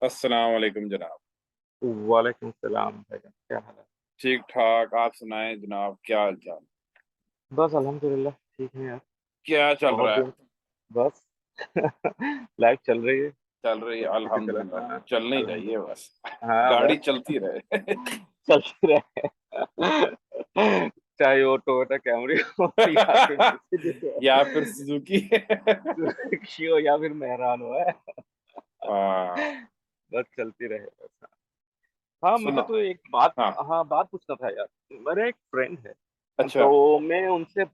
अस्सलाम वालेकुम जनाब। वालेकुम सलाम भाईजान, क्या हाल है? ठीक ठाक, आप सुनाएं जनाब, क्या हाल चाल? बस अल्हम्दुलिल्लाह ठीक है यार। क्या चल बहुत रहा है? दिन बस लाइफ चल रही है। चल रही है, अच्छे से चला। अल्हम्दुलिल्लाह। हाँ, चलनी चाहिए अल्हम्दुलिल्लाह। बस। हाँ गाड़ी बस चलती रहे। चलते रहे। चाहे वो टोयोटा कैमरी हो या फिर मर्सिडीज या हो, फिर सुजुकी। सुजुकी हो या फिर मेहरान हो है। हाँ, बस चलती रहे बस। हाँ, मुझे सुना। तो एक बात, हाँ। हाँ, बात पूछना था यार। मेरा एक फ्रेंड है, अच्छा। तो मैं उनसे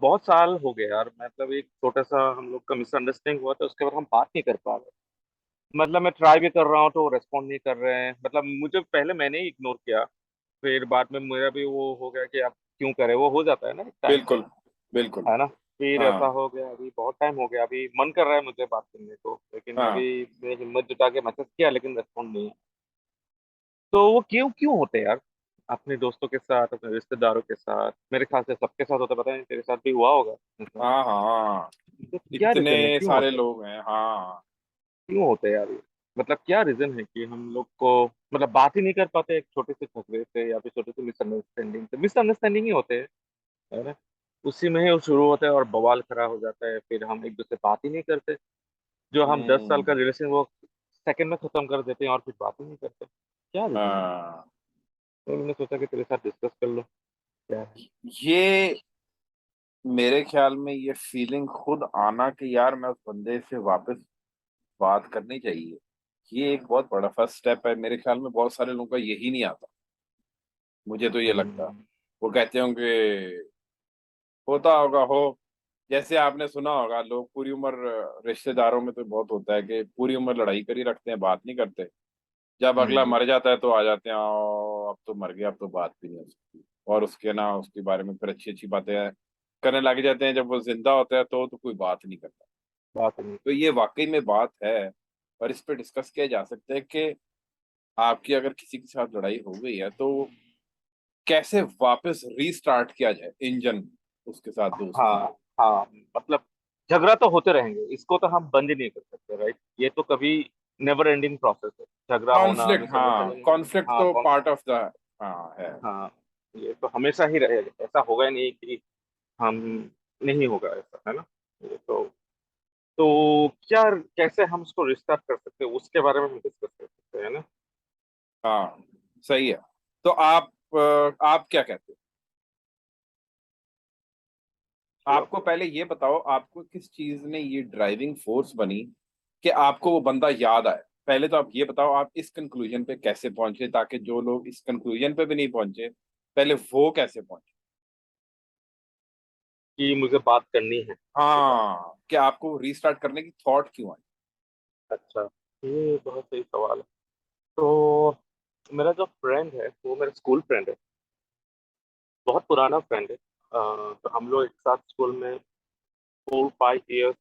बहुत साल हो गए यार। मतलब एक छोटा-सा हम लोग का मिसअंडरस्टैंडिंग हुआ था, उसके बाद हम बात नहीं कर पा रहे। मतलब मैं ट्राई भी कर रहा हूँ, तो वो रिस्पॉन्ड नहीं कर रहे हैं। मतलब मुझे पहले मैंने ही इग्नोर किया, फिर बाद में मेरा भी वो हो गया कि आप क्यों करें? वो हो जाता है ना एक टाइम पे, बिल्कुल बिल्कुल। है ना? फिर ऐसा हाँ हो गया, अभी बहुत टाइम हो गया, अभी मन कर रहा है मुझे बात करने को, लेकिन हाँ। अभी मैं हिम्मत जुटा के मैसेज किया, लेकिन रिस्पॉन्ड नहीं। तो वो क्यों क्यों होते हैं यार? अपने दोस्तों के साथ, अपने रिश्तेदारों के साथ, मेरे ख्याल से सबके साथ होता है, पता नहीं तेरे साथ भी हुआ होगा ऐसा। हाँ हाँ। तो क्या रीज़न है, इतने क्यों सारे होते हैं? लोग हैं, हाँ। क्यों होते हैं यार ये? मतलब क्या रीज़न है कि हम लोग को मतलब बात ही नहीं कर पाते एक छोटे-से झगड़े से या फिर छोटे-से मिसअंडरस्टैंडिंग से? मिसअंडरस्टैंडिंग ही होते हैं, है ना? उसी में ही वो शुरू होता है और बवाल खड़ा हो जाता है, फिर हम एक-दूसरे से बात ही नहीं करते। जो हम 10 साल का हम्म। रिलेशन वो सेकंड में खत्म कर देते हैं और फिर बात ही नहीं करते। क्या रीज़न है? हाँ। तो मैंने सोचा कि तेरे साथ डिस्कस कर लो, क्या है? ये मेरे ख्याल में ये फीलिंग खुद आना कि यार मैं उस बंदे से वापस बात करनी चाहिए, ये एक बहुत बड़ा फर्स्ट स्टेप है। मेरे ख्याल में बहुत सारे लोगों का यही नहीं आता। मुझे तो ये लगता है। हुँ। वो कहते होंगे, होता होगा हो, जैसे आपने सुना होगा, लोग पूरी उम्र रिश्तेदारों में तो बहुत होता है कि पूरी उम्र लड़ाई कर ही रखते हैं, बात नहीं करते। जब अगला हुँ। मर जाता है तो आ जाते हैं, "आओ, अब तो मर गया, अब तो बात भी नहीं हो सकती।" और उसके ना उसके बारे में फिर अच्छी अच्छी बातें करने लग जाते हैं। जब वो जिंदा होता है तो कोई बात नहीं करता। बात नहीं तो कर ये वाकई में बात है। और इस पे डिस्कस किया जा सकता है कि आपकी अगर किसी के साथ लड़ाई हो गई है तो कैसे वापस रीस्टार्ट किया जाए इंजन उसके साथ दोस्ती। हाँ, हाँ, मतलब झगड़ा तो होते रहेंगे, इसको तो हम बंद ही नहीं कर सकते, राइट? ये तो कभी नेवर एंडिंग प्रोसेस है, झगड़ा होना, कॉन्फ्लिक्ट, हाँ, मिसअंडरस्टैंडिंग होना। कॉन्फ्लिक्ट हाँ, तो कौन पार्ट ऑफ द, हाँ है। हाँ, ये तो हमेशा ही रहेगा, ऐसा होगा ही नहीं कि हम नहीं होगा ऐसा, है ना? ये तो क्या, कैसे हम उसको रिस्टार्ट कर सकते हैं, उसके बारे में हम डिस्कस कर सकते हैं, है ना? हाँ, सही है। तो आप क्या कहते हो? चलो। आपको पहले ये बताओ, आपको किस चीज ने ये ड्राइविंग फोर्स बनी कि आपको वो बंदा याद आए? पहले तो आप ये बताओ, आप इस कंक्लूजन पे कैसे पहुंचे, ताकि जो लोग इस कंक्लूजन पे भी नहीं पहुंचे, पहले वो कैसे पहुंचे। कि मुझे बात करनी है उसके साथ। हाँ, कि आपको रीस्टार्ट करने की थॉट क्यों आई? अच्छा, ये बहुत सही सवाल है। तो मेरा जो फ्रेंड है, वो मेरा स्कूल फ्रेंड है, बहुत पुराना फ्रेंड है। तो हम लोग एक साथ स्कूल में 4-5 इयर्स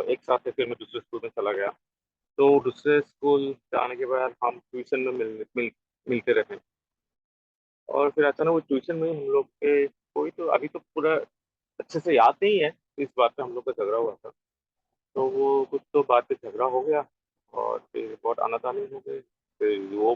एक साथ थे, फिर मैं दूसरे स्कूल में चला गया। तो दूसरे स्कूल जाने के बाद हम ट्यूशन में मिलते रहे, और फिर अचानक वो ट्यूशन में ही हम लोग के कोई तो अभी तो पूरा अच्छे से याद नहीं है, इस बात पे हम लोग का झगड़ा हुआ था। तो वो कुछ तो बात पे झगड़ा हो गया और फिर बहुत आनाकानी हो गई। फिर वो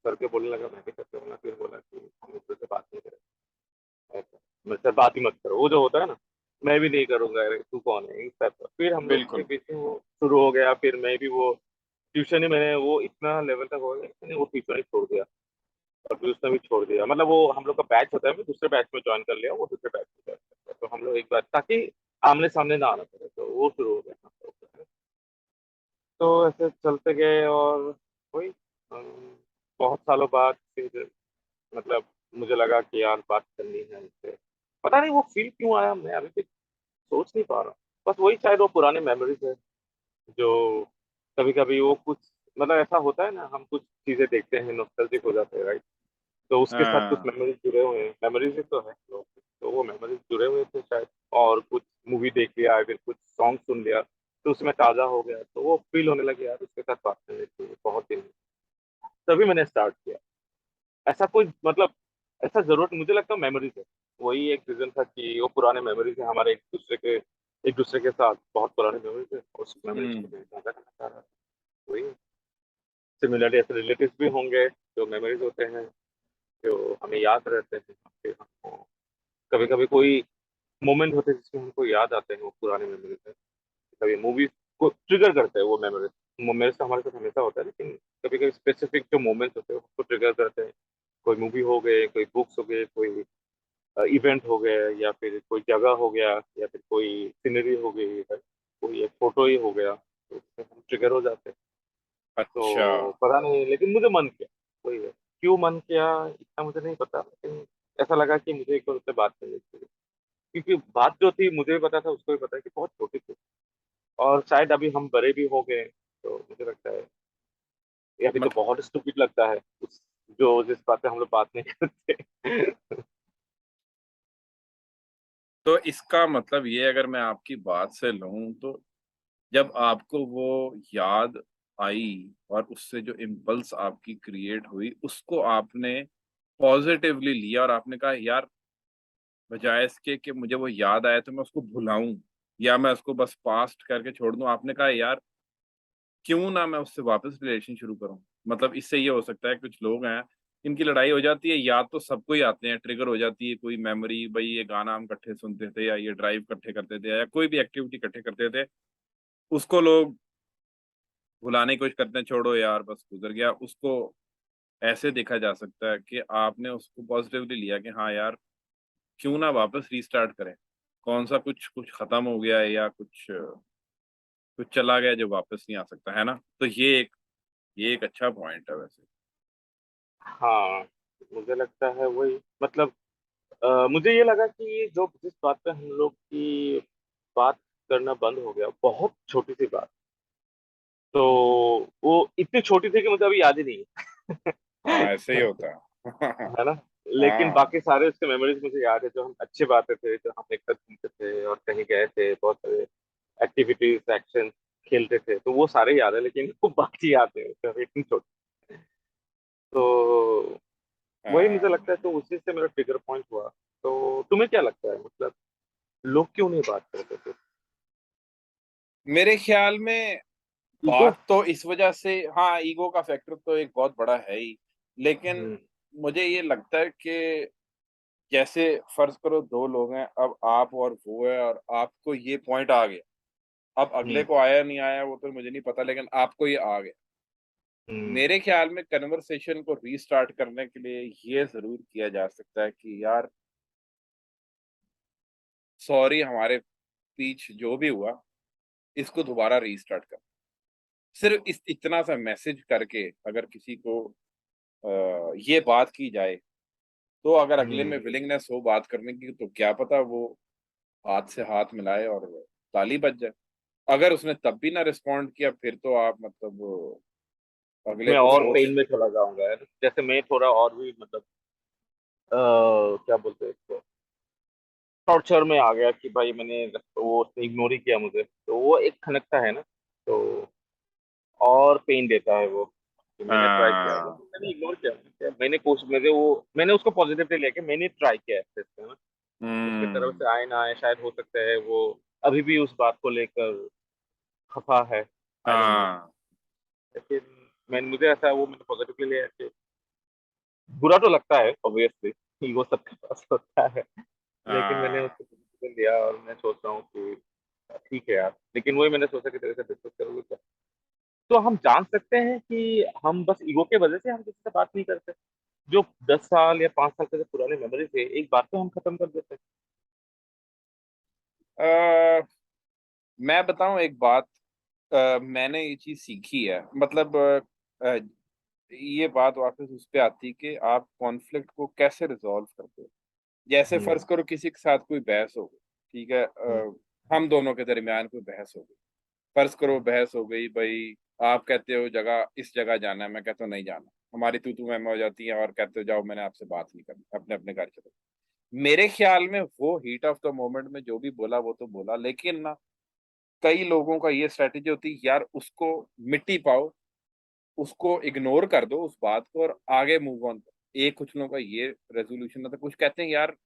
करके बोलने लगा, मैं भी करके बोला, फिर बोला कि हम एक-दूसरे से बात नहीं करेंगे। ऐसा, मुझसे बात ही मत करो, वो जो होता है ना, मैं भी नहीं करूँगा, अरे तू कौन है? इस टाइप का। फिर हम लोग के बिल्कुल। बीच में वो शुरू हो गया, फिर मैं भी वो ट्यूशन ही, मैंने वो इतना लेवल तक हो गया कि मैंने वो ट्यूशन ही छोड़ दिया और फिर उसने भी छोड़ दिया। मतलब वो हम लोग का बैच होता है, मैं दूसरे बैच में जॉइन कर लिया, वो दूसरे बैच में जॉइन कर लिया। तो हम लोग एक बार, ताकि आमने-सामने ना आना पड़े, तो वो शुरू हो गया हम लोग का। तो ऐसे चलते गए और वही बहुत सालों बाद फिर मतलब मुझे लगा कि यार बात करनी है इससे। पता नहीं वो फ़ील क्यों आया, मैं अभी भी सोच नहीं पा रहा हूँ। बस वही शायद वो पुराने मेमोरीज़ है, जो कभी-कभी वो कुछ, मतलब ऐसा होता है ना, हम कुछ चीज़ें देखते हैं, नॉस्टैल्जिक हो जाते हैं, राइट? तो उसके साथ कुछ हाँ। मेमोरीज़ जुड़े हुए हैं, मेमोरीज़ ही तो है लोग, तो वो मेमोरीज़ जुड़े हुए थे शायद, और कुछ मूवी देख लिया या फिर कुछ सॉन्ग सुन लिया, तो उसमें ताज़ा हो गया, तो वो फ़ील होने लगी, यार उसके साथ बात करनी चाहिए बहुत दिन, तभी मैंने स्टार्ट किया। ऐसा कोई मतलब, ऐसा ज़रूरत, मुझे लगता है मेमोरीज़ है। वही एक रीज़न था कि वो पुराने मेमोरीज़ हैं हमारे, एक-दूसरे के साथ बहुत पुराने मेमोरीज़ है, और उस मेमोरीज़ को हम्म। मैं साझा करना चाह रहा था। वही है। सिमिलरली ऐसे रिलेटिव्स भी होंगे जो मेमोरीज होते हैं जो हमें याद रहते हैं, फिर हमको कभी कभी कोई मोमेंट होते हैं जिसमें हमको याद आते हैं वो पुराने मेमोरीज है। कभी मूवीज को ट्रिगर करते हैं वो मेमोरीज। मेमोरीज तो हमारे साथ हमेशा होता है, लेकिन कभी कभी स्पेसिफिक जो मोमेंट्स होते हैं उसको ट्रिगर करते हैं। कोई मूवी हो गए, कोई बुक्स हो गए, कोई इवेंट हो गया, या फिर कोई जगह हो गया, या फिर कोई सीनरी हो गई, कोई एक फोटो ही हो गया, तो उससे हम ट्रिगर हो जाते हैं। अच्छा। तो पता नहीं, लेकिन मुझे मन किया, वही है। क्यों मन किया इतना मुझे नहीं पता, लेकिन ऐसा लगा कि मुझे एक बार उससे बात करनी चाहिए। क्योंकि बात जो थी मुझे भी पता था, उसको भी पता है कि बहुत छोटी थी, और शायद अभी हम बड़े भी हो गए, तो मुझे लगता है ये अभी तो मत बहुत स्टूपिड लगता है उस जो जिस बात पे हम लोग बात नहीं करते। तो इसका मतलब ये, अगर मैं आपकी बात से लूं, तो जब आपको वो याद आई और उससे जो इम्पल्स आपकी क्रिएट हुई, उसको आपने पॉजिटिवली लिया और आपने कहा यार, बजाय इसके कि मुझे वो याद आया तो मैं उसको भुलाऊं या मैं उसको बस पास्ट करके छोड़ दूं, आपने कहा यार, क्यों ना मैं उससे वापस रिलेशन शुरू करूं। मतलब इससे ये हो सकता है, कुछ लोग हैं इनकी लड़ाई हो जाती है, याद तो सबको ही आते हैं, ट्रिगर हो जाती है कोई मेमोरी, भाई ये गाना हम इकट्ठे सुनते थे, या ये ड्राइव इकट्ठे करते थे, या कोई भी एक्टिविटी इकट्ठे करते थे, उसको लोग भुलाने की कोशिश करते हैं, छोड़ो यार बस गुजर गया उसको। ऐसे देखा जा सकता है कि आपने उसको पॉजिटिवली लिया कि हाँ यार, क्यों ना वापस रीस्टार्ट करें। कौन सा कुछ कुछ खत्म हो गया है, या कुछ कुछ चला गया जो वापस नहीं आ सकता, है ना? तो ये एक अच्छा पॉइंट है वैसे। हाँ, मुझे लगता है वही, मतलब मुझे ये लगा कि जो जिस बात पे हम लोग की बात करना बंद हो गया, बहुत छोटी सी बात, तो वो इतनी छोटी थी कि मुझे अभी याद ही नहीं हाँ, ऐसे ही है। होता है। है ना? लेकिन हाँ। बाकी सारे उसके मेमोरीज मुझे याद है, जो हम अच्छी बातें थे, जो हम एक साथ घूमते थे और कहीं गए थे, बहुत सारे एक्टिविटीज एक्शन खेलते थे, तो वो सारे याद है, लेकिन वो बाकी याद है तो इतनी छोटी। तो वही मुझे हाँ, लगता है, तो उसी से मेरा ट्रिगर पॉइंट हुआ। तो तुम्हें क्या लगता है, मतलब लोग क्यों नहीं बात करते थे? मेरे ख्याल में ईगो। बात तो इस वजह से, हाँ, ईगो का फैक्टर तो एक बहुत बड़ा है ही। लेकिन हम्म। मुझे ये लगता है कि जैसे फर्ज करो दो लोग हैं, अब आप और वो है, और आपको ये पॉइंट आ गया। अब अगले हम्म। को आया नहीं आया वो तो मुझे नहीं पता, लेकिन आपको ये आ गया। हम्म। मेरे ख्याल में कन्वर्सेशन को रीस्टार्ट करने के लिए ये जरूर किया जा सकता है कि यार, सॉरी, हमारे बीच जो भी हुआ, इसको दोबारा रीस्टार्ट कर। सिर्फ इस इतना सा मैसेज करके अगर किसी को ये बात की जाए, तो अगर अगले में हम्म। विलिंगनेस हो बात करने की, तो क्या पता वो हाथ से हाथ मिलाए और ताली बज जाए। अगर उसने तब भी ना रिस्पॉन्ड किया, फिर तो आप मतलब अगले मैं को और फोर्स। पेन में चला जाऊंगा यार, जैसे मैं थोड़ा और भी, मतलब क्या बोलते हैं इसको, टॉर्चर में आ गया कि भाई मैंने वो उसने इग्नोर ही किया मुझे, तो वो एक खनकता है ना, तो और पेन देता है वो कि मैंने ट्राई किया, हाँ। लेकिन मैंने इग्नोर किया, मैंने कोशिश, मैंने उसको पॉजिटिवली लिया कि मैंने ट्राई किया है है ना। उसके तरफ हम्म। से आए ना आए, शायद हो सकता है वो अभी भी उस बात को लेकर खफा है, आई डोंट नो। हाँ। लेकिन मुझे ऐसा वो मैंने पॉजिटिवली लिया कि बुरा तो लगता है ऑब्वियसली, ईगो सबके पास होता है, लेकिन मैंने हाँ। उसको पॉजिटिवली लिया, और मैं सोच रहा हूँ कि ठीक है यार। लेकिन वही मैंने सोचा कि तेरे से डिस्कस करोगे क्या। तो हम जान सकते हैं कि हम बस ईगो के वजह से हम किसी से बात नहीं करते, जो 10 साल या 5 साल के जो पुराने मेमोरी थे, एक बार तो हम खत्म कर देते हैं। अ, मैं बताऊं एक बात। मैंने ये चीज सीखी है, मतलब ये बात वापस उस पे आती है कि आप कॉन्फ्लिक्ट को कैसे रिजॉल्व करते हो। जैसे हम्म। फर्ज करो किसी के साथ कोई बहस हो गई, ठीक है, हम्म। हम दोनों के दरमियान कोई बहस हो गई। फर्ज करो बहस हो गई भाई, आप कहते हो जगह इस जगह जाना है, मैं कहता हूँ नहीं जाना। हमारी तू मैं हो जाती है, और कहते हो जाओ, मैंने आपसे बात नहीं करनी, अपने अपने घर चलो। मेरे ख्याल में वो हीट ऑफ द मोमेंट में जो भी बोला वो तो बोला, लेकिन ना, कई लोगों का ये स्ट्रेटेजी होती है यार, उसको मिट्टी पाओ, उसको इग्नोर कर दो उस बात को, और आगे मूव ऑन करो। एक कुछ लोगों का ये रेजोल्यूशन होता है, कुछ कहते हैं यार,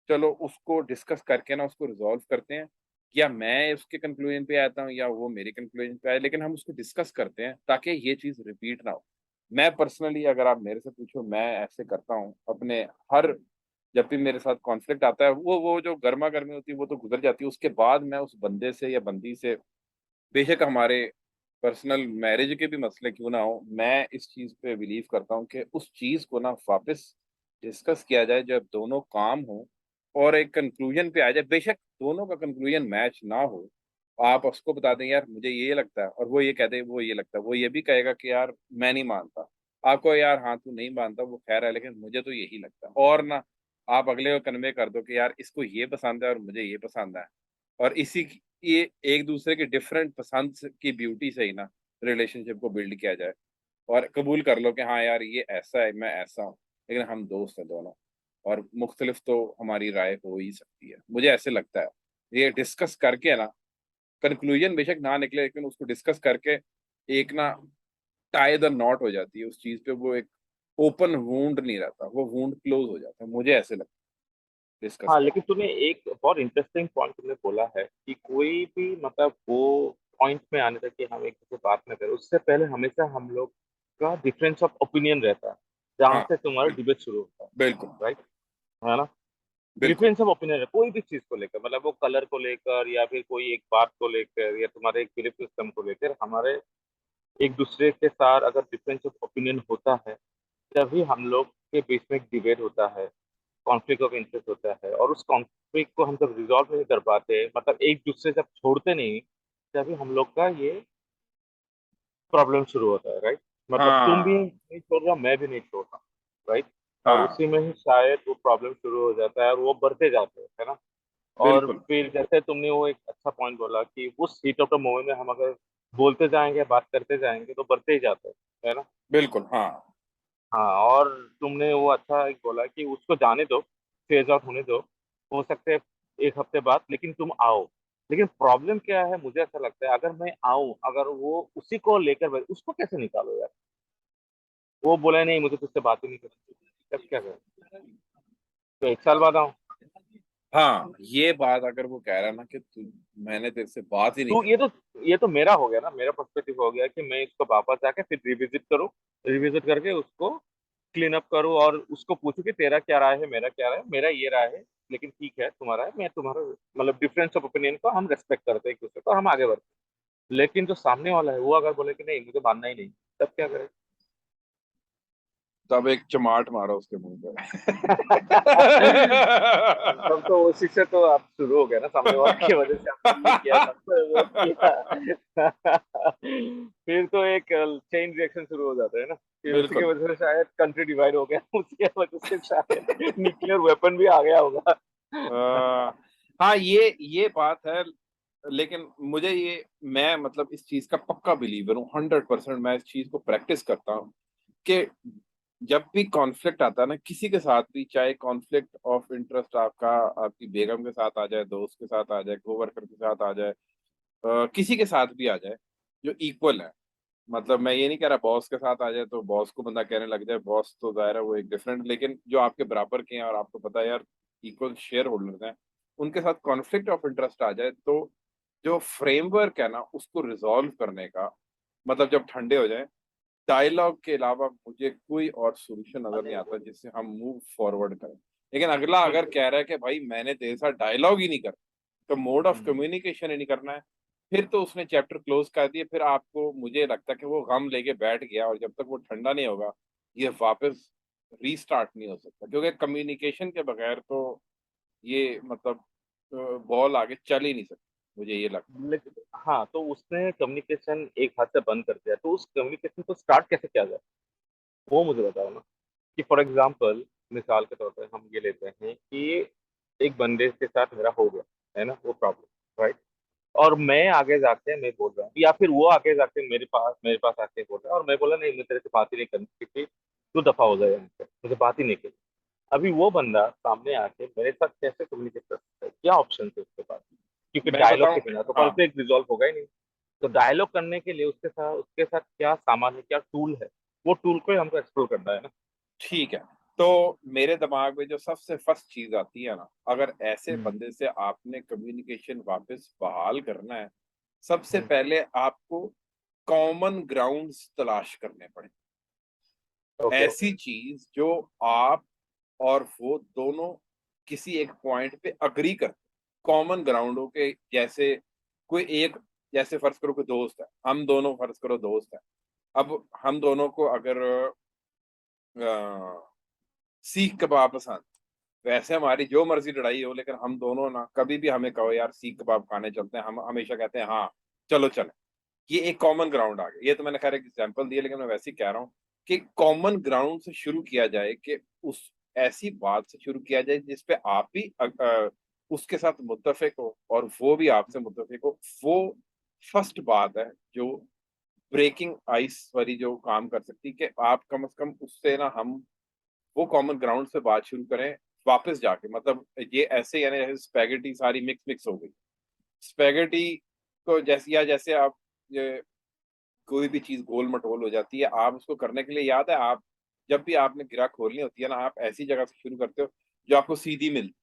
चलो उसको डिस्कस करके ना उसको रिजॉल्व करते हैं, या मैं उसके कंक्लूजन पे आता हूँ या वो मेरे कंक्लूजन पे आए, लेकिन हम उसको डिस्कस करते हैं ताकि ये चीज रिपीट ना हो। मैं पर्सनली, अगर आप मेरे से पूछो, मैं ऐसे करता हूँ अपने हर, जब भी मेरे साथ कॉन्फ्लिक्ट आता है, वो जो गर्मा गर्मी होती है वो तो गुजर जाती है, उसके बाद मैं उस बंदे से या बंदी से, बेशक हमारे पर्सनल मैरिज के भी मसले क्यों ना हो, मैं इस चीज पे बिलीव करता हूँ कि उस चीज को ना वापस डिस्कस किया जाए जब दोनों काम हो और एक कंक्लूजन पे आ जाए। बेशक दोनों का कंक्लूजन मैच ना हो, आप उसको बता दें यार मुझे ये लगता है, और वो ये कह दे वो ये लगता है, वो ये भी कहेगा कि यार मैं नहीं मानता, आपको यार हाँ तू नहीं मानता वो खैर है, लेकिन मुझे तो यही लगता है, और ना आप अगले को कन्वे कर दो कि यार इसको ये पसंद है और मुझे ये पसंद है, और इसी ये एक दूसरे के डिफरेंट पसंद की ब्यूटी से ही ना रिलेशनशिप को बिल्ड किया जाए, और कबूल कर लो कि हाँ यार ये ऐसा है मैं ऐसा हूँ, लेकिन हम दोस्त हैं दोनों, और मुख्तलिफ तो हमारी राय हो ही सकती है, मुझे ऐसे लगता है। ये डिस्कस करके ना, कंक्लूजन बेशक ना निकले लेकिन उसको डिस्कस करके एक ना टाई द नॉट हो जाती है उस चीज पे, वो एक ओपन वूंड नहीं रहता, वो वूंड क्लोज हो जाता है, मुझे ऐसे लगता है डिस्कस हाँ, कर। लेकिन तूने एक बहुत इंटरेस्टिंग पॉइंट तुमने बोला है कि कोई भी मतलब वो पॉइंट में आने तक कि हम एक दूसरे से बात न करें, उससे पहले हमेशा हम लोग का डिफरेंस ऑफ ओपिनियन रहता है, जहाँ हाँ से तुम्हारा बिल्कुल डिबेट शुरू होता है। बिल्कुल राइट, है ना? बिल्कुल। डिफरेंस ऑफ ओपिनियन है कोई भी चीज को लेकर, मतलब वो कलर को लेकर या फिर कोई एक बात को लेकर या तुम्हारे एक बिलीफ सिस्टम को लेकर, हमारे एक दूसरे के साथ अगर डिफरेंस ऑफ ओपिनियन होता है, तभी हम लोग के बीच में एक डिबेट होता है, कॉन्फ्लिक्ट ऑफ इंटरेस्ट होता है, और उस कॉन्फ्लिक्ट को हम जब रिजॉल्व नहीं कर पाते, मतलब एक दूसरे से जब छोड़ते नहीं, तभी हम लोग का ये प्रॉब्लम शुरू होता है। राइट, मतलब तुम भी हाँ नहीं छोड़ रहा, मैं भी नहीं छोड़ रहा। राइट, और हाँ उसी में ही शायद वो प्रॉब्लम शुरू हो जाता है और वो बढ़ते जाते हैं, है ना? और बिल्कुल फिर जैसे तुमने वो एक अच्छा पॉइंट बोला कि उस हीट ऑफ द मोमेंट में हम अगर बोलते जाएंगे, बात करते जाएंगे, तो बढ़ते ही जाते हैं, है ना? बिल्कुल। हाँ हाँ, और तुमने वो अच्छा एक बोला कि उसको जाने दो, फेज आउट होने दो, हो सकते है एक हफ्ते बाद, लेकिन तुम आओ। लेकिन प्रॉब्लम क्या है, मुझे ऐसा लगता है अगर मैं आऊं, अगर वो उसी को लेकर उसको कैसे निकालो यार? वो बोला नहीं मुझे तुझसे बात ही नहीं करनी, तब क्या करें? तो एक साल बाद आऊं? हाँ, ये बात अगर वो कह रहा है ना कि मैंने तेरे से बात ही नहीं तो करनी। ये तो मेरा हो गया ना, मेरा पर्सपेक्टिव हो गया कि मैं इसको वापस आके फिर रिविजिट करूं, रिविजिट करके उसको क्लीन अप करूं और उसको पूछूं कि तेरा क्या राय है, मेरा क्या राय है, मेरा ये राय है, लेकिन ठीक है तुम्हारा है, मैं तुम्हारा, मतलब डिफरेंस ऑफ ओपिनियन को हम रेस्पेक्ट करते हैं एक दूसरे को, हम आगे बढ़ते हैं। लेकिन जो सामने वाला है वो अगर बोले कि नहीं मुझे मानना ही नहीं, तब क्या करें? तब एक चमाट मारो उसके मुंह तब तो उसी से तो आप शुरू हो गया ना, सामने वाले की वजह से आपने ये किया, तब तो वो किया। फिर तो एक चेन रिएक्शन शुरू हो जाता है ना, फिर उसी की बिल्कुल। वजह से शायद कंट्री डिवाइड हो गया, उसकी वजह से शायद न्यूक्लियर वेपन भी आ गया होगा। आ, हाँ ये बात है, लेकिन मुझे ये, मैं मतलब इस चीज का पक्का बिलीवर हूँ, 100%। मैं इस चीज को प्रैक्टिस करता हूँ कि जब भी कॉन्फ्लिक्ट आता है ना किसी के साथ भी, चाहे कॉन्फ्लिक्ट ऑफ इंटरेस्ट आपका आपकी बेगम के साथ आ जाए, दोस्त के साथ आ जाए, कोवर्कर के साथ आ जाए, किसी के साथ भी आ जाए जो इक्वल है, मतलब मैं ये नहीं कह रहा बॉस के साथ आ जाए तो बॉस को बंदा कहने लग जाए, बॉस तो जाहिर है वो एक डिफरेंट, लेकिन जो आपके बराबर के हैं और आपको पता है यार इक्वल शेयर होल्डर्स हैं, उनके साथ कॉन्फ्लिक्ट ऑफ इंटरेस्ट आ जाए, तो जो फ्रेमवर्क है ना उसको रिजॉल्व करने का, मतलब जब ठंडे हो जाए, डायलॉग के अलावा मुझे कोई और सोल्यूशन नजर नहीं आता जिससे हम मूव फॉरवर्ड करें। लेकिन अगला अगर बिल्कुल। कह रहा है कि भाई मैंने तेरे साथ डायलॉग ही नहीं करना, तो मोड ऑफ हम्म। कम्युनिकेशन ही नहीं करना है, फिर तो उसने चैप्टर क्लोज कर दिया, फिर आपको, मुझे लगता है कि वो गम लेके बैठ गया, और जब तक वो ठंडा नहीं होगा ये वापस रीस्टार्ट नहीं हो सकता, क्योंकि कम्युनिकेशन के बगैर तो ये मतलब बॉल आगे चल ही नहीं सकती, मुझे ये लगता लेकिन हाँ, तो उसने कम्युनिकेशन एक हाथ से बंद कर दिया, तो उस कम्युनिकेशन को स्टार्ट कैसे किया जाए, वो मुझे बताओ ना। कि फॉर एग्जाम्पल, मिसाल के तौर पर हम ये लेते हैं कि एक बंदे के साथ मेरा हो गया, है ना, वो प्रॉब्लम, राइट? और मैं आगे जाके मैं बोल रहा हूँ, या फिर वो आगे जाके मेरे पास आके बोल रहा है, और मैं बोला नहीं मैं तेरे से बात ही नहीं करनी, क्योंकि तू दफा हो जाए हमसे, मुझे बात ही नहीं करनी। अभी वो बंदा सामने आके मेरे साथ कैसे कम्युनिकेट कर सकता है, क्या ऑप्शन है उसके पास? क्योंकि है। मैं डायलॉग के बताऊं, बिना तो हाँ कॉन्फ्लिक्ट रिजॉल्व होगा ही नहीं। तो डायलॉग करने के लिए उसके साथ क्या सामान है, क्या टूल है, वो टूल को ही हमको एक्सप्लोर करना है ना। ठीक है, तो मेरे दिमाग में जो सबसे फर्स्ट चीज आती है ना, अगर ऐसे हम्म, बंदे से आपने कम्युनिकेशन वापस बहाल करना है, सबसे हम्म, पहले आपको कॉमन ग्राउंड्स तलाश करने पड़े। ओके। ऐसी चीज जो आप और वो दोनों किसी एक पॉइंट पे अग्री करते, कॉमन ग्राउंड हो के, जैसे कोई एक, जैसे फर्ज करो कोई दोस्त है, हम दोनों फर्ज करो दोस्त है। अब हम दोनों को अगर सीख कबाब पसंद, वैसे हमारी जो मर्जी लड़ाई हो, लेकिन हम दोनों ना कभी भी हमें कहो यार सीख कबाब खाने चलते हैं, हम हमेशा कहते हैं हाँ चलो चले। ये एक कॉमन ग्राउंड आ गया। ये तो मैंने खैर एक एग्जांपल दिया, लेकिन मैं वैसे ही कह रहा हूँ कि कॉमन ग्राउंड से शुरू किया जाए, कि उस ऐसी बात से शुरू किया जाए जिसपे आप भी उसके साथ मुत्तफिक हो और वो भी आपसे मुत्तफिक हो। वो फर्स्ट बात है जो ब्रेकिंग आइस वाली जो काम कर सकती है, कि आप कम से कम उससे ना, हम वो कॉमन ग्राउंड से बात शुरू करें वापस जाके। मतलब ये ऐसे यानी जैसे स्पैगेटी सारी मिक्स मिक्स हो गई, स्पैगेटी को जैसे, या जैसे आप ये कोई भी चीज गोल मटोल हो जाती है, आप उसको करने के लिए, याद है आप जब भी आपने गिरा खोलनी होती है ना, आप ऐसी जगह से शुरू करते हो जो आपको सीधी मिलती,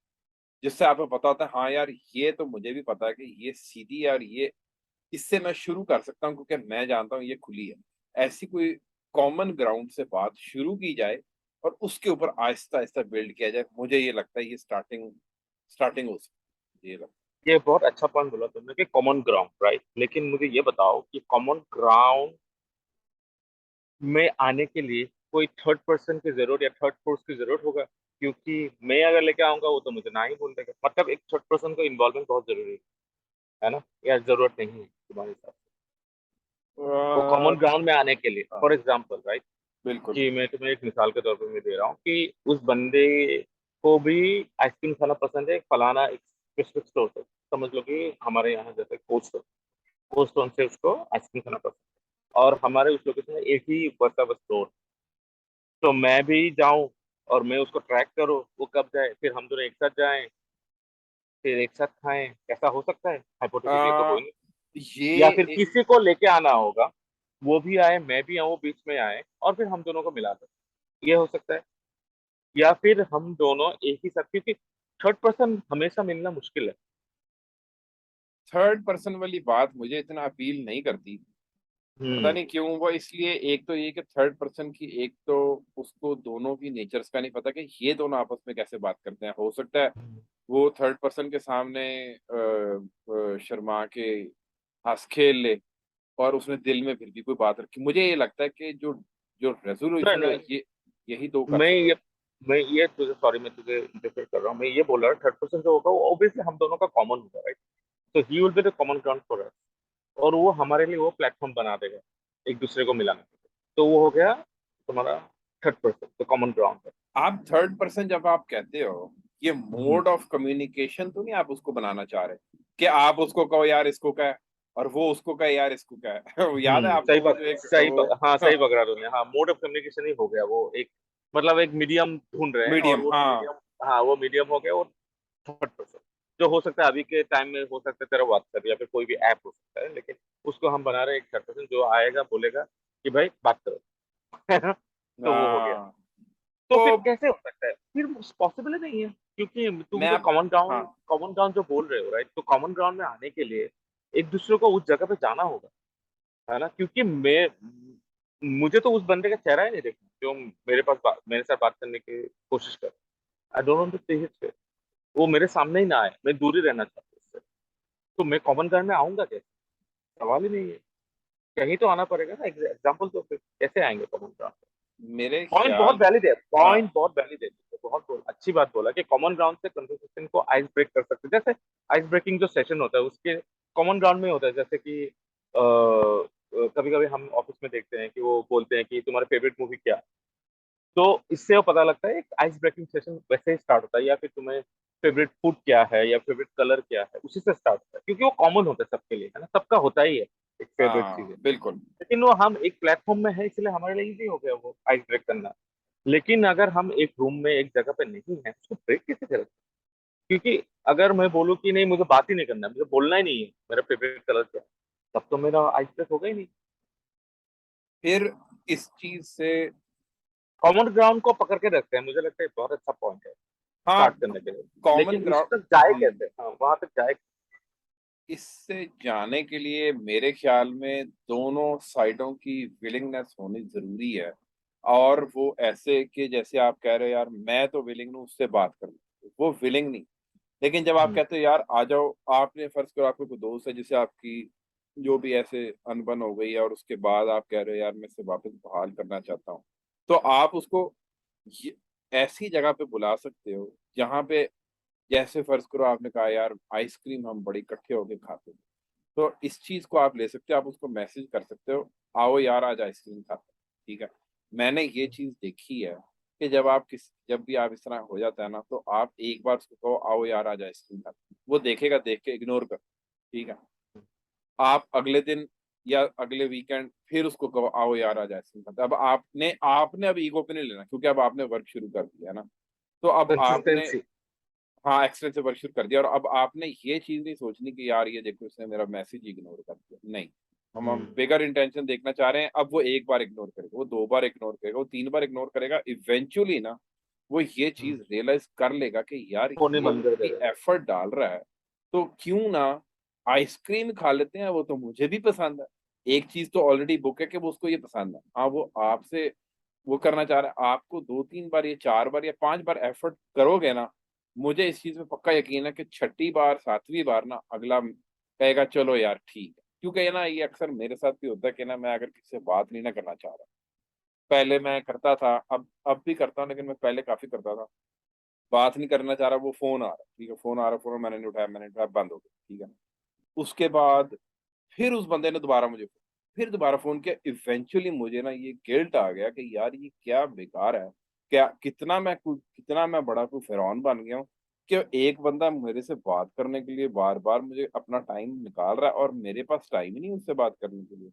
जिससे आपको पता होता है हाँ यार ये तो मुझे भी पता है कि ये सीधी है, और ये इससे मैं शुरू कर सकता हूँ क्योंकि मैं जानता हूँ ये खुली है। ऐसी कोई कॉमन ग्राउंड से बात शुरू की जाए और उसके ऊपर आहिस्ता आहिस्ता बिल्ड किया जाए, मुझे ये लगता है ये स्टार्टिंग स्टार्टिंग हो सकती है, ये लगता ये बहुत अच्छा पॉइंट बोला तुमने कि कॉमन ग्राउंड, राइट। लेकिन मुझे ये बताओ कि कॉमन ग्राउंड में आने के लिए कोई थर्ड पर्सन की जरूरत या थर्ड फोर्स की जरूरत होगा? क्योंकि मैं अगर लेके आऊंगा वो तो मुझे ना ही बोल देगा। मतलब एक थर्ड पर्सन को इन्वॉल्वमेंट बहुत जरूरी है ना, या जरूरत नहीं है तुम्हारे हिसाब से वो है। कॉमन ग्राउंड में आने के लिए? हाँ, फॉर एग्जाम्पल, राइट, बिल्कुल। कि मैं तुम्हें एक मिसाल के तौर पे मैं दे रहा हूँ कि उस बंदे को भी आइसक्रीम खाना पसंद है, एक फलाना एक स्पेसिफिक स्टोर से। समझ लो कि हमारे यहाँ जैसे कोस्टोन से उसको आइसक्रीम खाना पसंद है, और हमारे उस लोकेशन में एक ही बसा बस स्टोर। तो मैं भी जाऊं और मैं उसको ट्रैक करूं वो कब जाए, फिर हम दोनों एक साथ जाएं, फिर एक साथ खाएं। ऐसा हो सकता है? हाइपोथेटिकली तो हो आ, ही नहीं। या फिर ये किसी को लेके आना होगा, वो भी आए मैं भी आऊं, बीच में आए, और फिर हम दोनों को मिला दें। ये हो सकता है। या फिर हम दोनों एक ही साथ, क्योंकि थर्ड पर्सन हमेशा मिलना मुश्किल है। थर्ड पर्सन वाली बात मुझे इतना अपील नहीं करती, पता हम्म, नहीं क्यों। वो इसलिए, एक तो ये कि थर्ड पर्सन की, एक तो उसको दोनों की नेचर्स का नहीं पता कि ये दोनों आपस में कैसे बात करते हैं। हो सकता है वो थर्ड पर्सन के सामने शर्मा के हंस खेल ले, और उसने दिल में फिर भी कोई बात रखी। मुझे ये लगता है कि जो जो नहीं रेजोल्यूशन है नहीं, ये यही दो कर मैं सकते ये मैं ये तुझे, सॉरी मैं तुझे इंटरफेयर कर रहा हूँ। मैं ये बोल रहा हूँ थर्ड पर्सन जो होगा वो ऑब्वियसली हम दोनों का कॉमन होगा, राइट। तो he will be the common ground for us, और वो हमारे लिए वो प्लेटफॉर्म बना देगा एक दूसरे को मिलाने के लिए। तो वो हो गया तुम्हारा थर्ड पर्सन, तो कॉमन ग्राउंड है। आप थर्ड पर्सन जब आप कहते हो, ये हम्म, मोड ऑफ कम्युनिकेशन तो नहीं आप उसको बनाना चाह रहे कि आप उसको कहो यार इसको क्या है, और वो उसको कहे यार इसको क्या है। वो याद है सही आपको वो जो एक वो हाँ, सही पकड़ा तुमने। हाँ, मोड ऑफ कम्युनिकेशन ही हो गया वो एक, मतलब एक मीडियम ढूंढ रहे हैं, और मीडियम, वो हाँ। मीडियम, हाँ वो मीडियम हो गया। वो थर्ड पर्सन जो हो सकता है अभी के टाइम में, हो सकता है तेरा व्हाट्सएप या फिर कोई भी ऐप हो सकता है, लेकिन उसको हम बना रहे हैं एक थर्ड पर्सन जो आएगा बोलेगा कि भाई बात करो। है ना? तो वो हो गया। हाँ, तो फिर तो कैसे हो सकता है? फिर पॉसिबल ही नहीं है, क्योंकि तुम मैं जो आप, हाँ, कॉमन ग्राउंड जो बोल रहे हो, राइट, तो कॉमन ग्राउंड में आने के लिए एक दूसरे को उस जगह पे जाना होगा, है ना? क्योंकि मैं मुझे तो उस बंदे का चेहरा ही नहीं देखना जो मेरे साथ बात करने की कोशिश कर। I don't want to see his face. वो मेरे सामने ही ना आए, मैं दूर ही रहना चाहता हूँ उससे। तो मैं कॉमन ग्राउंड में आऊंगा कैसे? सवाल ही नहीं है। कहीं तो आना पड़ेगा ना। एग्जाम्पल तो फिर कैसे आएंगे कॉमन ग्राउंड? मेरे पॉइंट बहुत ख्याल, वैलिड है, हाँ, पॉइंट बहुत वैलिड है। अच्छी बात बोला कि कॉमन ग्राउंड से कन्वर्सेशन को आइस ब्रेक कर सकते हैं। जैसे आइस ब्रेकिंग जो सेशन होता है उसके कॉमन ग्राउंड में होता है। जैसे कि कभी कभी हम ऑफिस में देखते हैं कि वो बोलते हैं कि तुम्हारा फेवरेट मूवी क्या है। तो इससे वो पता लगता है, एक आइस ब्रेकिंग सेशन वैसे ही स्टार्ट होता है। या फिर तुम्हें फेवरेट फूड क्या है या फेवरेट कलर क्या है, उसी से स्टार्ट होता है, क्योंकि वो कॉमन होता है सबके लिए, है ना? सबका होता ही है एक फेवरेट चीज। हाँ, बिल्कुल। लेकिन वो हम एक प्लेटफॉर्म में है, इसलिए हमारे लिए इजी हो गया वो आइस ब्रेक करना। लेकिन अगर हम एक रूम में एक जगह पे नहीं है, उसको ब्रेक कैसे करें? क्योंकि अगर मैं बोलूँ कि नहीं मुझे बात ही नहीं करना है, मुझे बोलना ही नहीं है मेरा फेवरेट कलर क्या है, तब तो मेरा आइस ब्रेक होगा ही नहीं। फिर इस चीज से कॉमन ग्राउंड को पकड़ के रखते हैं, मुझे लगता है बहुत अच्छा पॉइंट है हाँ, स्टार्ट करने के लिए। कॉमन लेकिन उस ग्राउंड। तक जाए कैसे, हाँ वहां तक जाए। इससे जाने के लिए मेरे ख्याल में दोनों साइडों की विलिंगनेस होनी जरूरी है। और वो ऐसे कि जैसे आप कह रहे हो यार मैं तो विलिंग हूँ उससे बात करने, वो विलिंग नहीं। लेकिन जब आप हम्म, कहते हो यार आ जाओ, आपने फर्ज करो आपको कोई दोस्त है जिसे आपकी जो भी ऐसे अनबन हो गई है और उसके बाद आप कह रहे हो यार मैं इसे वापस बहाल करना चाहता हूँ, तो आप उसको ये ऐसी जगह पे बुला सकते हो जहाँ पे, जैसे फर्ज करो आपने कहा यार आइसक्रीम हम बड़ी इकट्ठे होके खाते हैं, तो इस चीज को आप ले सकते हो, आप उसको मैसेज कर सकते हो, आओ यार आज आइसक्रीम खाते हैं। ठीक है। मैंने ये चीज देखी है कि जब भी आप इस तरह हो जाता है ना, तो आप एक बार उसको कहो आओ यार आज आइसक्रीम खाते हैं, वो देखेगा, देख के इग्नोर कर। ठीक है। आप अगले दिन या अगले वीकेंड फिर उसको कहो आओ यार आज आइसक्रीम खाते हैं। अब आपने आपने अब ईगो पे नहीं लेना, क्योंकि अब आपने वर्क शुरू कर दिया है ना। तो अब आपने, कंसिस्टेंसी। हाँ, एक्सटेंसिव से वर्क शुरू कर दिया, और अब आपने ये चीज नहीं सोचनी कि यार ये देखो इसने मेरा मैसेज इग्नोर कर दिया, नहीं। हम हम्म, बिगर इंटेंशन देखना चाह रहे हैं। अब वो एक बार इग्नोर करेगा, वो दो बार इग्नोर करेगा, वो तीन बार इग्नोर करेगा, इवेंचुअली ना वो ये चीज रियलाइज कर लेगा कि यार फोन ही ये बंद कर इतनी देगा। एफर्ट डाल रहा है, तो क्यों ना आइसक्रीम खा लेते हैं, वो तो मुझे भी पसंद है। एक चीज तो ऑलरेडी बुक है कि वो उसको ये पसंद है, हाँ वो आपसे वो करना चाह रहा है, आपको दो तीन बार या चार बार या पांच बार एफर्ट करोगे ना, मुझे इस चीज में पक्का यकीन है कि छठी बार सातवीं बार ना अगला कहेगा चलो यार ठीक है। क्योंकि ये ना ये अक्सर मेरे साथ भी होता है कि ना मैं अगर किसी से बात नहीं ना करना चाह रहा, पहले मैं करता था, अब भी करता हूँ, लेकिन मैं पहले काफी करता था, बात नहीं करना चाह रहा, वो फोन आ रहा, ठीक है, फोन आ रहा, फोन मैंने नहीं उठाया, मैंने नहीं उठाया, बंद हो गया। ठीक है। उसके बाद फिर उस बंदे ने दोबारा मुझे फिर दोबारा फोन किया, इवेंचुअली मुझे ना ये गिल्ट आ गया कि यार ये क्या बेकार है, क्या कितना मैं बड़ा कोई फिरौन बन गया हूँ कि एक बंदा मेरे से बात करने के लिए बार बार मुझे अपना टाइम निकाल रहा है और मेरे पास टाइम ही नहीं उससे बात करने के लिए।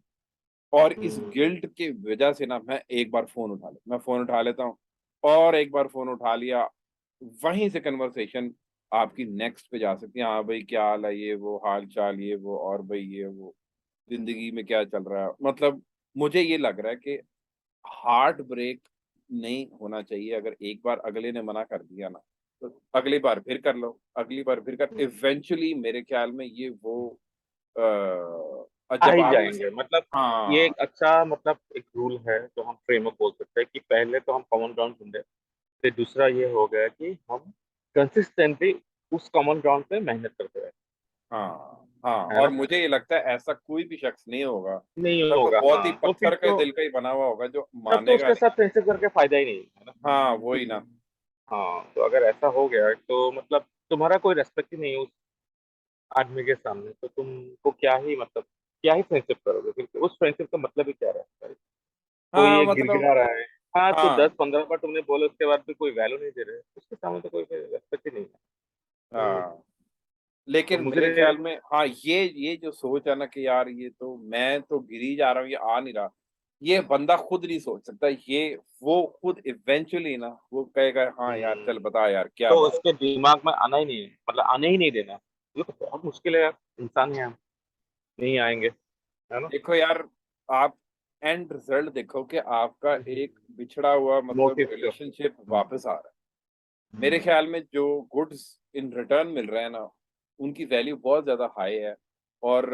और इस हम्म, गिल्ट की वजह से ना मैं एक बार मैं फोन उठा लेता हूँ, और एक बार फोन उठा लिया, वहीं से कन्वर्सेशन आपकी नेक्स्ट पे जा सकती है। हाँ भाई क्या हाल है, ये वो हाल चाल ये वो, और भाई ये वो जिंदगी में क्या चल रहा है, मतलब मुझे ये लग रहा है कि हार्ट ब्रेक नहीं होना चाहिए। अगर एक बार अगले ने मना कर दिया ना, तो अगली बार फिर कर लो, अगली बार फिर कर, इवेंचुअली मेरे ख्याल में ये वो आ जब ही आप जाएंगे मतलब। ये हाँ एक अच्छा मतलब एक रूल है जो हम फ्रेमवर्क बोल सकते हैं कि पहले तो हम कॉमन ग्राउंड ढूंढे, फिर दूसरा ये हो गया कि हम कंसिस्टेंटली उस कॉमन ग्राउंड पे मेहनत करते रहे। हाँ हाँ, है और ना? मुझे ये लगता है ऐसा कोई भी शख्स नहीं होगा, नहीं सब तो होगा, बहुत हाँ ही तो फिर पत्थर के तो दिल का ही बना हुआ होगा जो तब तो मानेगा उसके नहीं। साथ फ्रेंडशिप करके फायदा ही नहीं है ना। हाँ वही ना। हाँ तो अगर ऐसा हो गया तो मतलब तुम्हारा कोई रेस्पेक्ट ही नहीं है उस आदमी के सामने, तो तुमको क्या ही मतलब क्या ही फ्रेंडशिप करोगे फिर? उस फ्रेंडशिप का मतलब ही क्या रहता है? कोई हाँ एक मतलब गिड़गिड़ा रहा है, हाँ तो हाँ 10-15 बार तुमने बोला उसके बाद भी कोई वैल्यू नहीं दे रहे, उसके सामने तो कोई रेस्पेक्ट ही नहीं है। तो, हाँ, तो लेकिन मुझे मेरे ख्याल में हाँ ये जो सोच है ना कि यार ये तो मैं तो गिरी जा रहा हूँ, ये आ नहीं रहा, ये बंदा खुद नहीं सोच सकता, ये वो खुद इवेंचुअली ना वो कहेगा हाँ यार चल हम्म, बता यार क्या तो बात। उसके दिमाग में आना ही नहीं है, मतलब आने ही नहीं देना। ये तो बहुत मुश्किल है यार, इंसान है हम, नहीं आएंगे, है ना? देखो यार, आप एंड रिजल्ट देखो कि आपका एक बिछड़ा हुआ मतलब मोटिव क्यों? रिलेशनशिप हम्म, वापस आ रहा है। मेरे हम्म, ख्याल में जो गुड्स इन रिटर्न मिल रहे हैं ना, उनकी वैल्यू बहुत ज्यादा हाई है। और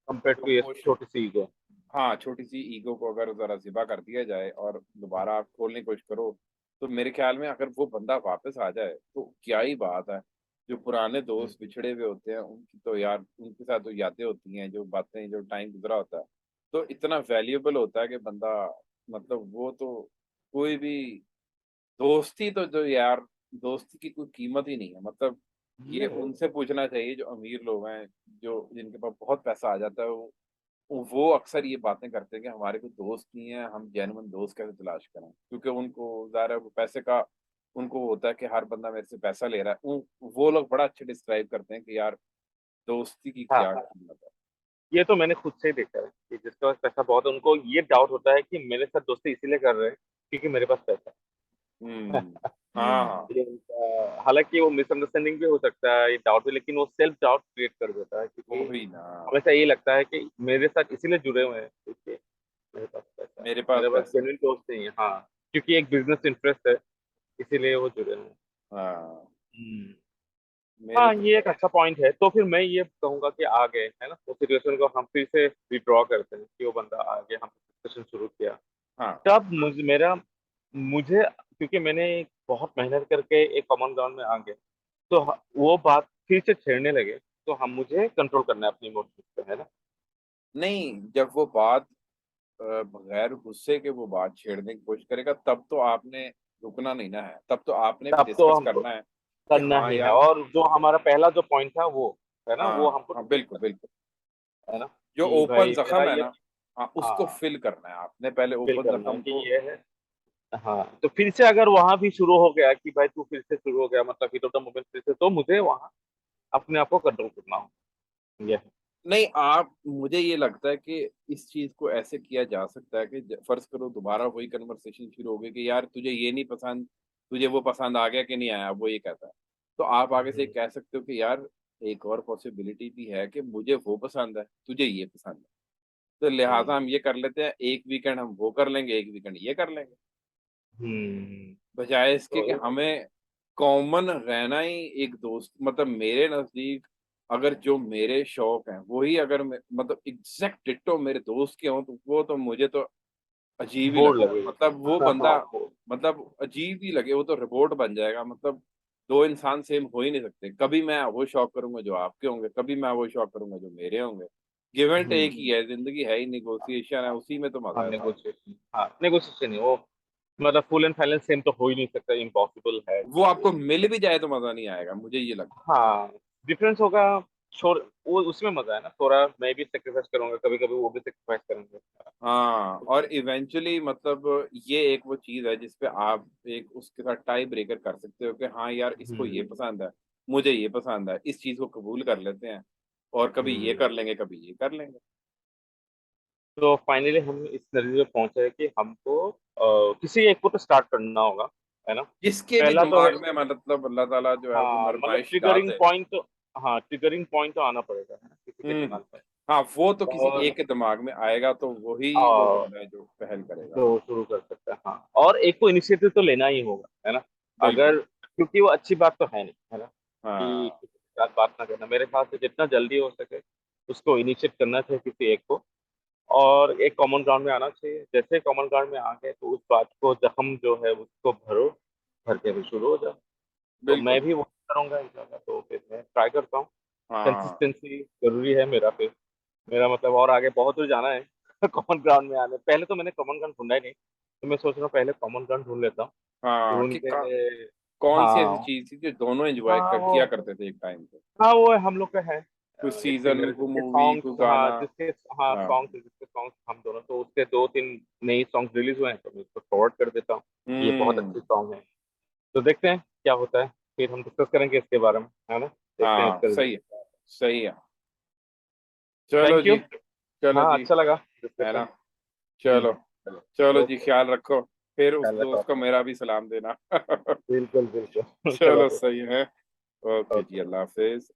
कंपेयर जो टू ये कोशिश, छोटी सी ईगो। हाँ छोटी सी ईगो को अगर जरा ज़िबा कर दिया जाए और दोबारा आप खोलने की कोशिश करो, तो मेरे ख्याल में अगर वो बंदा वापस आ जाए तो क्या ही बात है। जो पुराने दोस्त बिछड़े हुए होते हैं उनकी तो यार उनके साथ जो यादें होती हैं, जो बातें, जो टाइम गुजरा होता है, तो इतना वैल्यूएबल होता है कि बंदा, मतलब वो तो कोई भी दोस्ती तो जो यार दोस्ती की कोई कीमत ही नहीं है, मतलब ये उनसे पूछना चाहिए जो अमीर लोग हैं, जो जिनके पास बहुत पैसा आ जाता है, वो अक्सर ये बातें करते हैं कि हमारे कोई दोस्त नहीं है, हम जेन्युइन दोस्त कैसे तलाश करें, क्योंकि उनको ज़ाहिर है वो पैसे का उनको होता है कि हर बंदा मेरे से पैसा ले रहा है। वो लोग बड़ा अच्छा डिस्क्राइब करते हैं कि यार दोस्ती की क्या हाँ, कीमत है। ये तो मैंने खुद से ही देखा है कि जिसके पास पैसा बहुत है उनको ये डाउट होता है कि मेरे साथ दोस्ती इसीलिए कर रहे हैं क्योंकि मेरे पास पैसा है। हाँ हाँ, ये हालांकि वो मिसअंडरस्टैंडिंग भी हो सकता है, ये डाउट भी, लेकिन वो सेल्फ डाउट क्रिएट कर देता है क्योंकि वही ना, हमेशा ये लगता है कि मेरे साथ इसीलिए जुड़े हुए हैं क्योंकि मेरे पास पैसा है, मेरे पास मेरे पास पैसा है। जेन्युइन दोस्त नहीं है। हाँ, क्योंकि एक बिजनेस इंटरेस्ट है, इसीलिए वो जुड़े हैं। हाँ। हम्म। मेरे हाँ, तो ये एक अच्छा पॉइंट है। तो फिर मैं ये कहूंगा कि आ गए है ना, उस सिचुएशन को हम फिर से विड्रॉ करते हैं कि वो बंदा आ गया, हम डिस्कशन शुरू किया। हाँ। तब मुझे क्योंकि मैंने बहुत मेहनत करके एक कॉमन ग्राउंड में आ गया, तो वो बात फिर से छेड़ने लगे, तो हम मुझे कंट्रोल करना है अपनी इमोशंस पे, है ना। नहीं, जब वो बात बगैर गुस्से के वो बात छेड़ने की कोशिश करेगा, तब तो आपने रुकना नहीं ना है, तब तो आपने भी तब तो डिस्कस हमको करना है कि करना हाँ ही है, यार। और जो हमारा पहला जो पॉइंट था वो, है ना, वो हाँ हमको हाँ, डिस्कस बिल्कुल करना बिल्कुल। है ना, जो कि ओपन भाई मेरा जख्म है ये, ना, हाँ, उसको हाँ, फिल करना है आपने पहले, फील ओपन करना है जख्म कि को। ये है। हाँ, तो फिर से अगर वहां भी शुरू हो गया कि भाई तू फिर से शुरू हो गया, मतलब हिट ऑफ द मोमेंट फिर से, तो मुझे वहां अपने आप को कंट्रोल करना हो। ये है। नहीं, आप, मुझे ये लगता है कि इस चीज को ऐसे किया जा सकता है कि फर्ज करो दोबारा वही कन्वर्सेशन शुरू हो गई कि यार तुझे ये नहीं पसंद, तुझे वो पसंद आ गया कि नहीं आया, वो ये कहता है। तो आप आगे से हम्म, कह सकते हो कि यार एक और पॉसिबिलिटी भी है कि मुझे वो पसंद है, तुझे ये पसंद है, तो लिहाजा हम ये कर लेते हैं, एक वीकेंड हम वो कर लेंगे, एक वीकेंड ये कर लेंगे, हम्म, बजाय इसके कि तो हमें कॉमन रहना ही एक दोस्त, मतलब मेरे नजदीक अगर जो मेरे शौक हैं वही अगर मतलब एग्जैक्ट डिट्टो मेरे दोस्त के हों, तो वो तो मुझे तो अजीब ही बोर लगता है, लगे। मतलब वो हाँ, बंदा, बोर। मतलब अजीब ही लगे, वो तो रिपोर्ट बन जाएगा, मतलब दो इंसान सेम हो ही नहीं सकते, कभी मैं वो शौक करूंगा जो आपके होंगे, कभी मैं वो शौक करूंगा जो मेरे होंगे। गिव एंड टेक ही हम्म। है, जिंदगी है ही निगोशिएशन है, उसी में तो हाँ, मजा है सारा। नेगोशिएशन, हाँ, नेगोशिएशन है वो। मतलब फुल एंड फाइनल सेम तो हो ही नहीं सकता, इम्पॉसिबल है वो क्योंकि आपको मिल भी जाए तो मजा नहीं आएगा, मुझे ये लगता है। हाँ, डिफरेंस होगा। छोड़, वो उसमें मजा है ना, थोड़ा मैं भी सेक्रीफाइस करूंगा, कभी कभी वो भी सेक्रीफाइस करेंगे। हाँ, और इवेंचुअली मतलब ये एक वो चीज है जिसपे आप एक उसके साथ टाई ब्रेकर कर सकते हो कि हाँ यार इसको ये हम्म, पसंद है, मुझे ये पसंद है, इस चीज को कबूल कर लेते हैं, और कभी ये हम्म। कर लेंगे, कभी ये कर लेंगे। तो फाइनली हम इस नतीजे पे पहुंचे कि हमको किसी एक को तो स्टार्ट करना होगा, है ना। जिसके भी पहला तो है, दिमाग में मतलब अल्लाह ताला जो है वो हाँ, मतलब नरमाइश डाल ट्रिगरिंग दे। पॉइंट तो, हाँ, ट्रिगरिंग पॉइंट तो आना पड़ेगा, है ना, किसी के हम्म। दिमाग में। हाँ, वो तो किसी और एक के दिमाग में आएगा तो वही वो आ, बंदा है जो पहल करेगा। जो शुरू कर सकता है, हाँ, और एक को इनिशिएटिव तो लेना ही होगा, है ना। बिल्कुल। अगर, क्योंकि वो अच्छी बात तो है नहीं, है ना, कि हाँ। किसी के साथ बात ना करना, मेरे ख्याल से जितना जल्दी हो सके उसको इनिशिएट करना चाहिए किसी एक को, और एक कॉमन ग्राउंड में आना चाहिए। जैसे कॉमन ग्राउंड में आ गए तो उस बात को, जख्म जो है उसको भरो, भर के भी शुरू हो जाओ। तो मैं बिल्कुल। भी वो करूंगा इंशाल्लाह, तो फिर मैं ट्राई करता हूँ। हाँ। कंसिस्टेंसी जरूरी है मेरा, फिर मेरा मतलब और आगे बहुत दूर जाना है कॉमन ग्राउंड में आने पहले। तो मैंने कॉमन ग्राउंड ढूंढा ही नहीं, तो मैं सोच रहा हूँ पहले कॉमन ग्राउंड ढूंढ लेता हूँ, हाँ ढूंढ कि के। कौन सी ऐसी हाँ, चीज थी जो दोनों एंजॉय हाँ वो, किया करते थे एक टाइम पे, हाँ वो हम लोग का है। कुछ एक सीजन, सिंगर को जिसके मूवी, सॉन्ग्स, को हाँ, गाना। जिसके, हाँ, हाँ। सॉन्ग्स हम दोनों, तो उसके दो तीन नई सॉन्ग्स रिलीज हुए हैं, तो मैं उसको फॉरवर्ड कर देता हूँ। ये बहुत हम्म। अच्छे सॉन्ग है, तो देखते हैं क्या होता है। फिर हम डिस्कस करेंगे इसके बारे में, है ना, देखते हैं हाँ इसका सही है, रिजल्ट। सही है। चलो थैंक यू। जी। चलो हाँ, जी। अच्छा लगा है डिस्कशन। ना। चलो। चलो जी, ओके, ख्याल रखो, फिर उस ख्याल रखो दोस्त को अपना। मेरा भी सलाम देना। बिल्कुल बिल्कुल चलो चलो फिर। सही है। ओके जी, ओके। अल्लाह हाफिज।